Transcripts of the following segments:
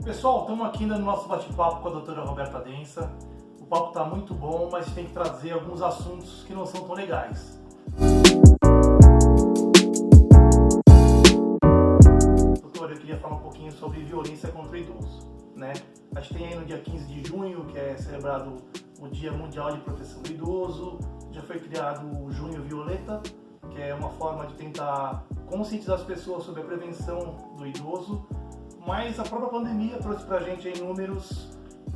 Pessoal, estamos aqui no nosso bate-papo com a doutora Roberta Densa. O papo está muito bom, mas tem que trazer alguns assuntos que não são tão legais. Doutora, eu queria falar um pouquinho sobre violência contra o idoso, né? A gente tem aí no dia 15 de junho, que é celebrado o Dia Mundial de Proteção do Idoso. Já foi criado o Junho Violeta, que é uma forma de tentar conscientizar as pessoas sobre a prevenção do idoso. Mas a própria pandemia trouxe pra gente aí números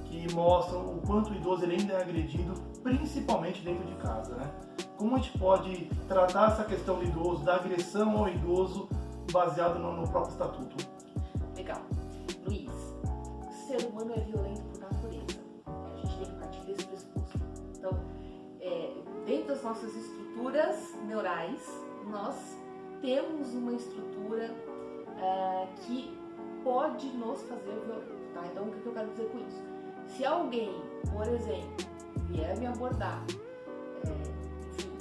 que mostram o quanto o idoso ele ainda é agredido, principalmente dentro de casa, né? Como a gente pode tratar essa questão do idoso, da agressão ao idoso, baseado no próprio estatuto? Legal. Luiz, o ser humano é violento por natureza. A gente tem que partir desse pressuposto. Então, dentro das nossas estruturas neurais, nós temos uma estrutura que pode nos fazer violentos, tá? Então, o que eu quero dizer com isso? Se alguém, por exemplo, vier me abordar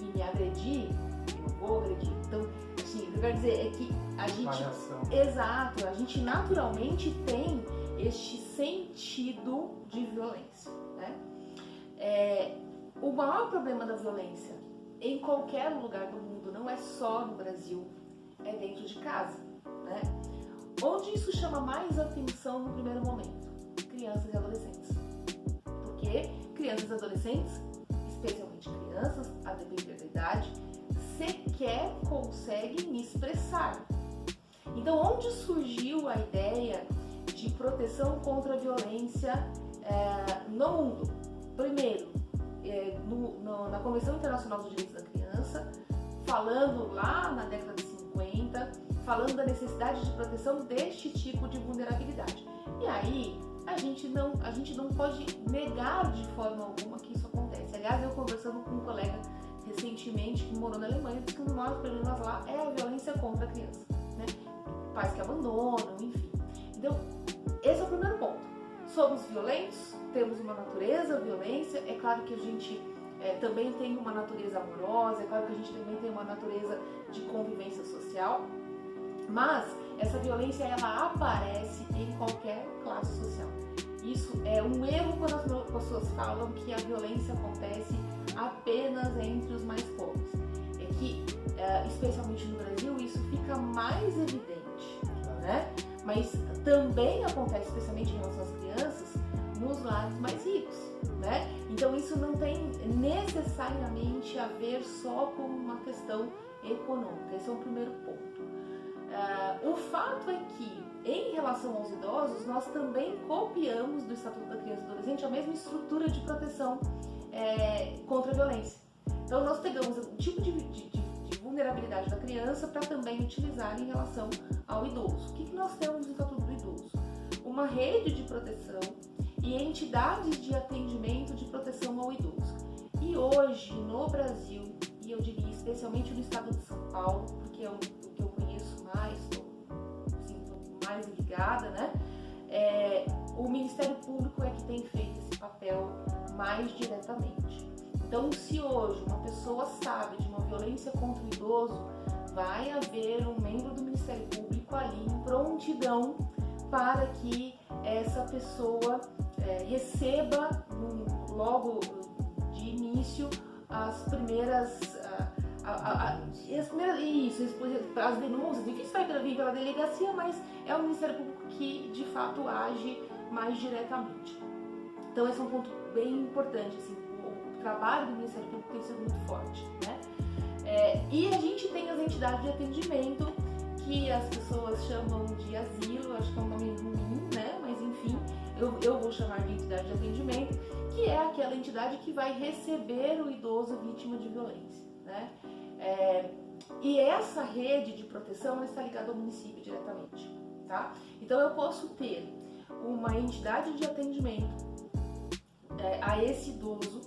e me agredir, eu vou agredir. Então, assim, o que eu quero dizer é que a gente... Exato, a gente naturalmente tem este sentido de violência, né? O maior problema da violência em qualquer lugar do mundo, não é só no Brasil, é dentro de casa, né? Onde isso chama mais atenção no primeiro momento? Crianças e adolescentes. Porque crianças e adolescentes, especialmente crianças, a depender da idade, sequer conseguem expressar. Então, onde surgiu a ideia de proteção contra a violência no mundo? Primeiro, na Convenção Internacional dos Direitos da Criança, falando lá na década de 50, falando da necessidade de proteção deste tipo de vulnerabilidade. E aí, a gente não pode negar de forma alguma que isso acontece. Aliás, eu conversando com um colega recentemente que morou na Alemanha, disse que um dos maiores problemas lá é a violência contra a criança, né? Pais que abandonam, enfim. Então, esse é o primeiro ponto. Somos violentos, temos uma natureza, violência. É claro que a gente também tem uma natureza amorosa, é claro que a gente também tem uma natureza de convivência social. Mas essa violência, ela aparece em qualquer classe social. Isso é um erro quando as pessoas falam que a violência acontece apenas entre os mais pobres. É que, especialmente no Brasil, isso fica mais evidente, né? Mas também acontece, especialmente em relação às crianças, nos lares mais ricos, né? Então isso não tem necessariamente a ver só com uma questão econômica. Esse é o primeiro ponto. O fato é que, em relação aos idosos, nós também copiamos do Estatuto da Criança e do Adolescente a mesma estrutura de proteção contra a violência. Então, nós pegamos o tipo de vulnerabilidade da criança para também utilizar em relação ao idoso. O que nós temos no Estatuto do Idoso? Uma rede de proteção e entidades de atendimento de proteção ao idoso. E hoje, no Brasil, e eu diria especialmente no estado de São Paulo, porque é o que eu conheço mais, estou mais ligada, né? O Ministério Público é que tem feito esse papel mais diretamente. Então, se hoje uma pessoa sabe de uma violência contra o idoso, vai haver um membro do Ministério Público ali em prontidão para que essa pessoa receba logo de início as primeiras as denúncias, enfim, isso vai vir pela delegacia, mas é o Ministério Público que de fato age mais diretamente. Então esse é um ponto bem importante, assim, o trabalho do Ministério Público tem sido muito forte, né? E a gente tem as entidades de atendimento, que as pessoas chamam de asilo, acho que é um nome ruim, né? Mas enfim, eu vou chamar de entidade de atendimento, que é aquela entidade que vai receber o idoso vítima de violência, né? E essa rede de proteção, ela está ligada ao município diretamente, tá? Então eu posso ter uma entidade de atendimento a esse idoso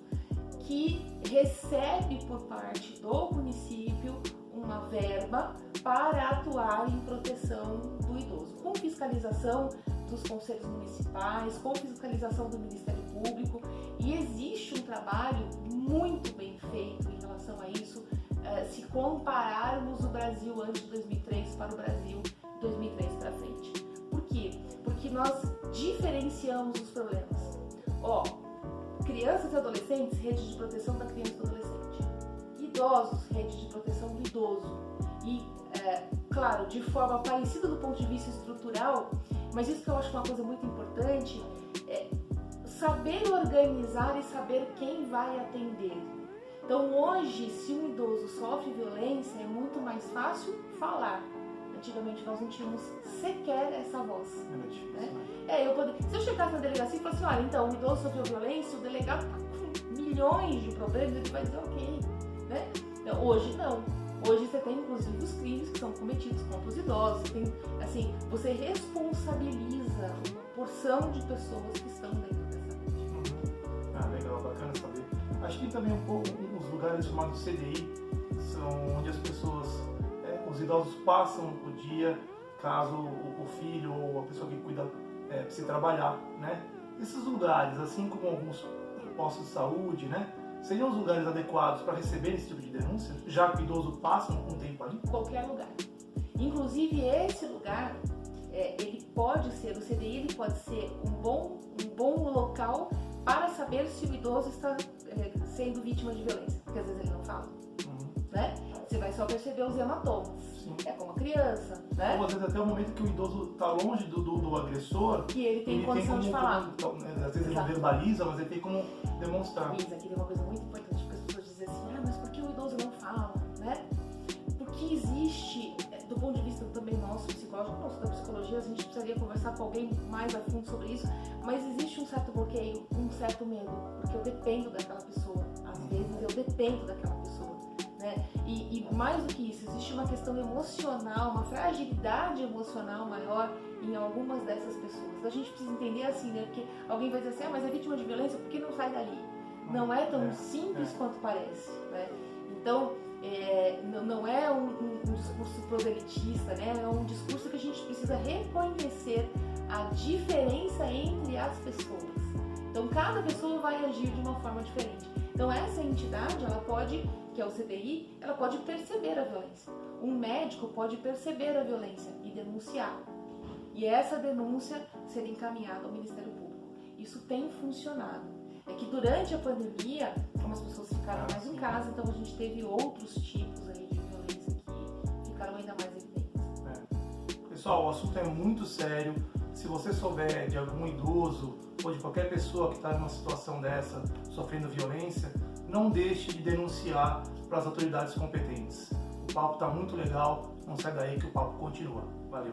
que recebe por parte do município uma verba para atuar em proteção do idoso, com fiscalização dos conselhos municipais, com fiscalização do Ministério Público, e existe um trabalho muito bem feito em relação a isso, se compararmos o Brasil antes de 2003 para o Brasil 2003 para frente. Por quê? Porque nós diferenciamos os problemas. Crianças e adolescentes, rede de proteção da criança e do adolescente. Idosos, rede de proteção do idoso. E, claro, de forma parecida do ponto de vista estrutural, mas isso que eu acho uma coisa muito importante, é saber organizar e saber quem vai atender. Então, hoje, se um idoso sofre violência, é muito mais fácil falar. Antigamente, nós não tínhamos sequer essa voz. Era difícil, né? Se eu chegasse na delegacia e falasse assim, olha, então, o idoso sofreu violência, o delegado está com milhões de problemas, ele vai dizer ok. Né? Então, hoje, não. Hoje, você tem, inclusive, os crimes que são cometidos contra os idosos. Você responsabiliza uma porção de pessoas que estão dentro dessa rede. Legal, bacana saber. Acho que também uns lugares chamados CDI são onde as pessoas, os idosos passam o dia, caso o filho ou a pessoa que cuida precise trabalhar, né? Esses lugares, assim como alguns postos de saúde, né? Seriam os lugares adequados para receber esse tipo de denúncia, já que o idoso passa um tempo ali? Qualquer lugar. Inclusive, esse lugar, ele pode ser, o CDI ele pode ser um bom local para saber se o idoso está sendo vítima de violência, porque às vezes ele não fala, né? Você vai só perceber os hematomas. Sim. É como a criança, né? Ou às vezes até o momento que o idoso está longe do agressor, que ele tem condição de falar. Às vezes ele não verbaliza, mas ele tem como demonstrar. Luiz, aqui tem uma coisa muito importante, porque as pessoas dizem assim, mas por que o idoso não fala, né? Porque existe, do ponto de vista também nosso, psicológico, da psicologia, a gente precisaria conversar com alguém mais a fundo sobre isso, mas existe um certo bloqueio, um certo medo, porque eu dependo daquela pessoa, às vezes eu dependo daquela pessoa, né? E mais do que isso, existe uma questão emocional, uma fragilidade emocional maior em algumas dessas pessoas. A gente precisa entender assim, né? Porque alguém vai dizer assim, mas é vítima de violência, por que não sai dali? Não é tão simples quanto parece, né? Então, não é um discurso proselitista, né? É um discurso que a gente precisa reconhecer a diferença entre as pessoas. Então, cada pessoa vai agir de uma forma diferente. Então, essa entidade, ela pode, que é o CDI, ela pode perceber a violência. Um médico pode perceber a violência e denunciar. E essa denúncia ser encaminhada ao Ministério Público. Isso tem funcionado. É que durante a pandemia, como as pessoas ficaram mais em casa, então a gente teve outros tipos aí de violência que ficaram ainda mais evidentes. Pessoal, o assunto é muito sério. Se você souber de algum idoso ou de qualquer pessoa que está numa situação dessa, sofrendo violência, não deixe de denunciar para as autoridades competentes. O papo está muito legal, não sai daí que o papo continua. Valeu!